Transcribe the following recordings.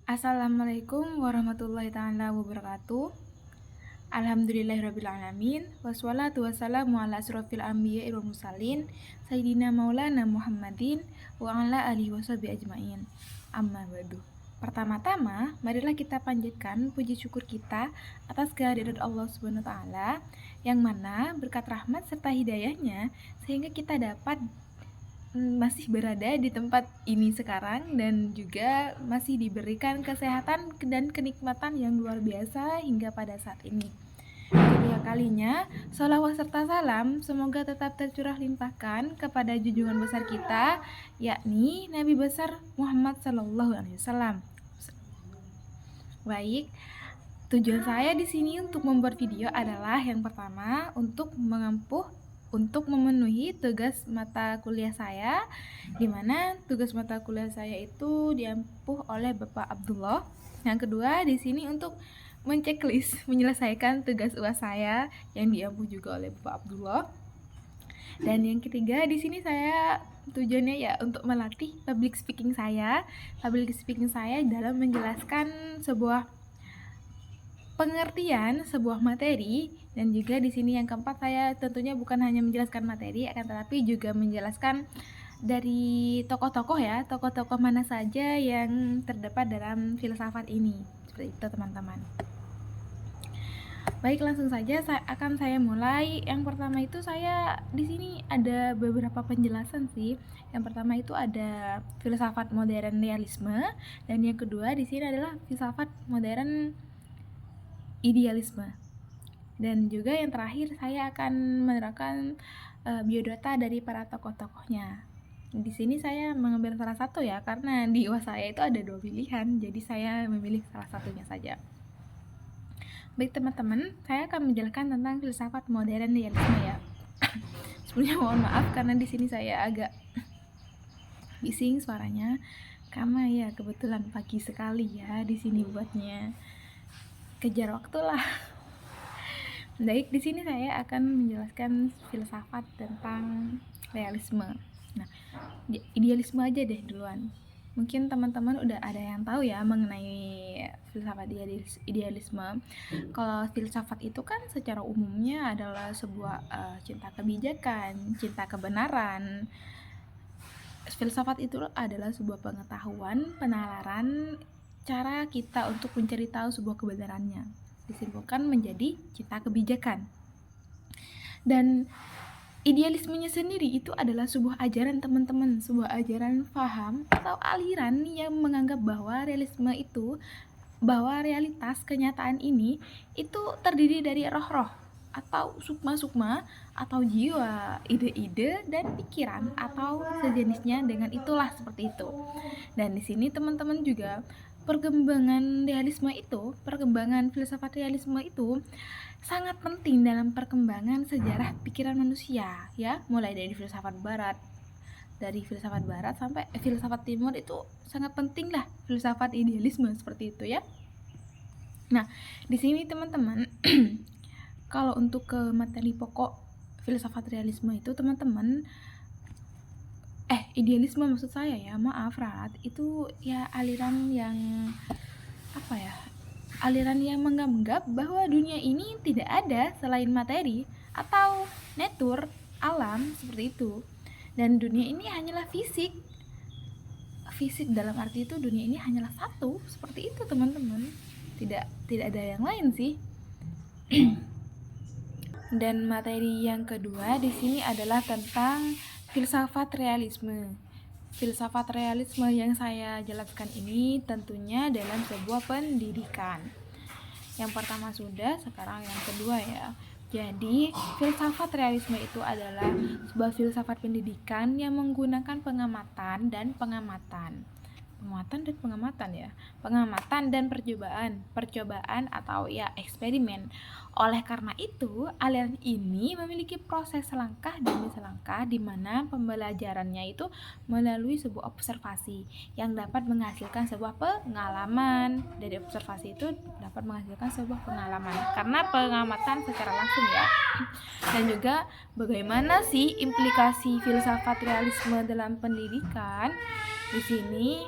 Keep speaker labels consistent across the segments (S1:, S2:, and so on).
S1: Assalamualaikum warahmatullahi ta'ala wabarakatuh. Alhamdulillahirrabbilalamin. Wassalatu wassalamu ala asrofil anbiya'i wal mursalin Sayyidina maulana Muhammadin wa ala alihi washabihi ajmain. Amma ba'du. Pertama-tama, marilah kita panjatkan puji syukur kita atas kehadirat Allah Subhanahu wa taala yang mana berkat rahmat serta hidayahnya sehingga kita dapat masih berada di tempat ini sekarang dan juga masih diberikan kesehatan dan kenikmatan yang luar biasa hingga pada saat ini. Kedua kalinya, sholawat serta salam semoga tetap tercurah limpahkan kepada junjungan besar kita, yakni Nabi besar Muhammad SAW. Baik, tujuan saya di sini untuk membuat video adalah yang pertama untuk memenuhi tugas mata kuliah saya, di mana tugas mata kuliah saya itu diampuh oleh Bapak Abdullah. Yang kedua di sini untuk menyelesaikan tugas UAS saya yang diampuh juga oleh Bapak Abdullah. Dan yang ketiga di sini saya tujuannya ya untuk melatih public speaking saya dalam menjelaskan sebuah pengertian sebuah materi. Dan juga di sini yang keempat, saya tentunya bukan hanya menjelaskan materi, akan tetapi juga menjelaskan dari tokoh-tokoh mana saja yang terdapat dalam filsafat ini. Seperti itu teman-teman. Baik, langsung saja saya mulai. Yang pertama itu saya di sini ada beberapa penjelasan sih. Yang pertama itu ada filsafat modern realisme, dan yang kedua di sini adalah filsafat modern idealisme. Dan juga yang terakhir saya akan menerangkan biodata dari para tokoh-tokohnya. Di sini saya mengambil salah satu ya, karena di UAS saya itu ada 2 pilihan, jadi saya memilih salah satunya saja. Baik teman-teman, saya akan menjelaskan tentang filsafat modern realisme ya. Sebelumnya mohon maaf karena di sini saya agak bising suaranya, karena ya kebetulan pagi sekali ya di sini buatnya, kejar waktu lah. Baik, di sini saya akan menjelaskan filsafat tentang realisme. Nah, idealisme aja deh duluan. Mungkin teman-teman udah ada yang tahu ya mengenai filsafat idealisme. Kalau filsafat itu kan secara umumnya adalah sebuah cinta kebijakan, cinta kebenaran. Filsafat itu adalah sebuah pengetahuan, penalaran cara kita untuk mencari tahu sebuah kebenarannya, disimpulkan menjadi cinta kebijakan. Dan idealismenya sendiri itu adalah sebuah ajaran teman-teman, sebuah ajaran faham atau aliran yang menganggap bahwa realitas kenyataan ini itu terdiri dari roh-roh atau sukma-sukma atau jiwa, ide-ide dan pikiran atau sejenisnya dengan itulah, seperti itu. Dan di sini teman-teman juga perkembangan filsafat realisme itu sangat penting dalam perkembangan sejarah pikiran manusia ya, mulai dari filsafat barat sampai filsafat timur. Itu sangat penting lah filsafat idealisme seperti itu ya. Nah, di sini teman-teman kalau untuk ke materi pokok filsafat realisme itu teman-teman idealisme maksud saya ya, maaf Rat, itu ya aliran yang aliran yang menganggap bahwa dunia ini tidak ada selain materi atau natur, alam, seperti itu. Dan dunia ini hanyalah fisik dalam arti itu dunia ini hanyalah satu, seperti itu teman-teman. Tidak ada yang lain sih. Dan materi yang kedua di sini adalah tentang filsafat realisme. Filsafat realisme yang saya jelaskan ini tentunya dalam sebuah pendidikan. Yang pertama sudah, sekarang yang kedua ya. Jadi, filsafat realisme itu adalah sebuah filsafat pendidikan yang menggunakan pengamatan dan percobaan atau ya eksperimen. Oleh karena itu, aliran ini memiliki proses selangkah demi selangkah di mana pembelajarannya itu melalui sebuah observasi yang dapat menghasilkan sebuah pengalaman. Dari observasi itu dapat menghasilkan sebuah pengalaman karena pengamatan secara langsung ya. Dan juga bagaimana sih implikasi filsafat realisme dalam pendidikan? Di sini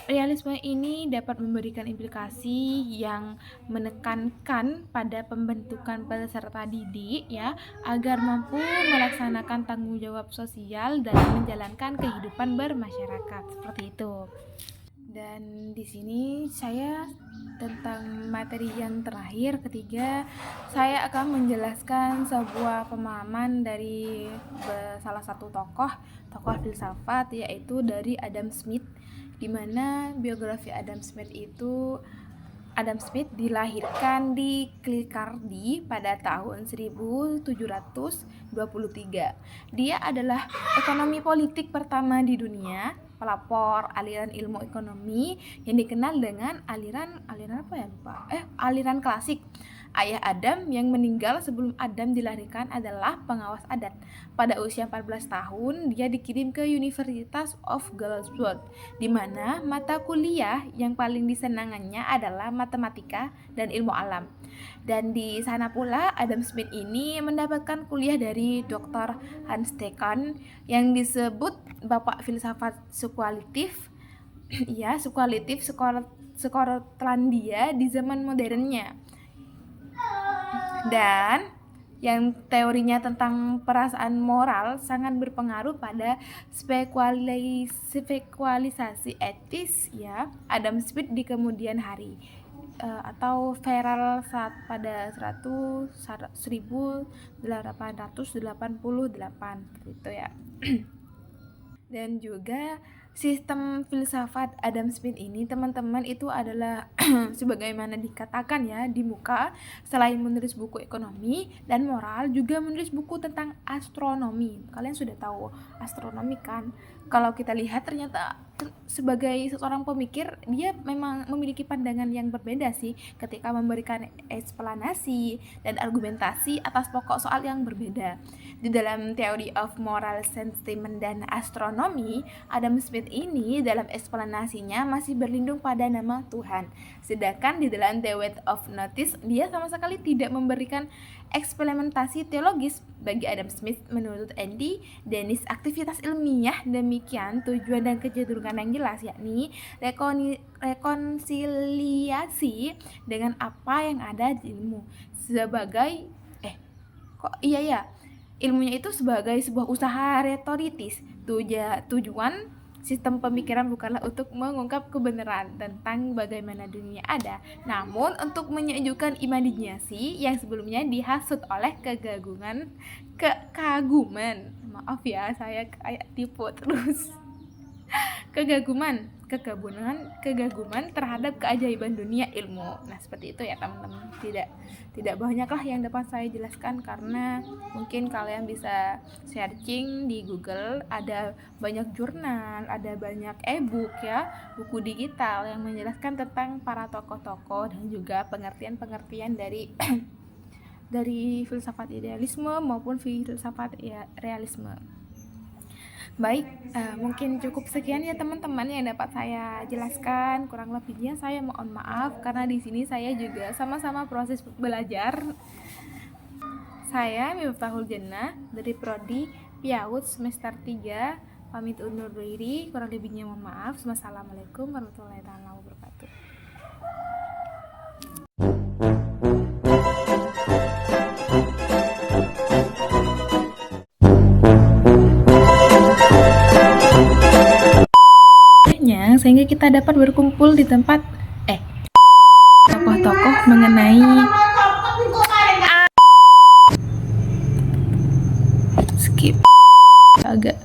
S1: Realisme ini dapat memberikan implikasi yang menekankan pada pembentukan peserta didik ya, agar mampu melaksanakan tanggung jawab sosial dalam menjalankan kehidupan bermasyarakat. Seperti itu. Dan di sini saya tentang materi yang terakhir ketiga, saya akan menjelaskan sebuah pemahaman dari salah satu tokoh filsafat, yaitu dari Adam Smith, di mana biografi Adam Smith dilahirkan di Kirkcaldy pada tahun 1723. Dia adalah ekonomi politik pertama di dunia, pelopor aliran ilmu ekonomi yang dikenal dengan aliran klasik. Ayah Adam yang meninggal sebelum Adam dilahirkan adalah pengawas adat. Pada usia 14 tahun, dia dikirim ke University of Glasgow, di mana mata kuliah yang paling disenangannya adalah matematika dan ilmu alam. Dan di sana pula Adam Smith ini mendapatkan kuliah dari Dr. Hans Thekan yang disebut Bapak Filsafat Skotlandia di zaman modernnya. Dan yang teorinya tentang perasaan moral sangat berpengaruh pada spekualisasi etis ya Adam Smith di kemudian hari, atau viral saat pada 1888 gitu ya. Dan juga sistem filsafat Adam Smith ini, teman-teman, itu adalah sebagaimana dikatakan ya di muka, selain menulis buku ekonomi dan moral, juga menulis buku tentang astronomi. Kalian sudah tahu astronomi kan? Kalau kita lihat ternyata sebagai seorang pemikir, dia memang memiliki pandangan yang berbeda sih ketika memberikan eksplanasi dan argumentasi atas pokok soal yang berbeda. Di dalam Theory of Moral Sentiment dan Astronomy, Adam Smith ini dalam eksplanasinya masih berlindung pada nama Tuhan. Sedangkan di dalam The Weight of Notice, dia sama sekali tidak memberikan eksperimentasi teologis. Bagi Adam Smith, menurut Andy Dennis, aktivitas ilmiah demikian tujuan dan kecenderungan yang jelas, yakni rekonsiliasi dengan apa yang ada di ilmu sebagai ilmunya itu sebagai sebuah usaha retoritis. Tujuan sistem pemikiran bukanlah untuk mengungkap kebenaran tentang bagaimana dunia ada, namun untuk menyejukkan imajinasi yang sebelumnya dihasut oleh kekaguman. Maaf ya, saya kayak tipu terus. Kegaguman terhadap keajaiban dunia ilmu. Nah, seperti itu ya teman-teman. Tidak banyaklah yang dapat saya jelaskan karena mungkin kalian bisa searching di Google, ada banyak jurnal, ada banyak e-book ya, buku digital yang menjelaskan tentang para tokoh-tokoh dan juga pengertian-pengertian dari dari filsafat idealisme maupun filsafat realisme. Baik, mungkin cukup sekian ya teman-teman yang dapat saya jelaskan. Kurang lebihnya saya mohon maaf karena di sini saya juga sama-sama proses belajar. Saya Miftahul Jannah dari Prodi PIAUD semester 3, pamit undur diri. Kurang lebihnya mohon maaf. Wassalamualaikum warahmatullahi wabarakatuh. Sehingga kita dapat berkumpul di tempat tokoh-tokoh mengenai skip agak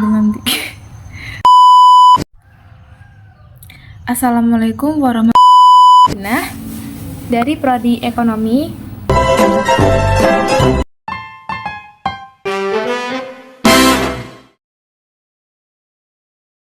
S1: dengan Assalamualaikum warahmatullahi wabarakatuh. Dari Prodi Ekonomi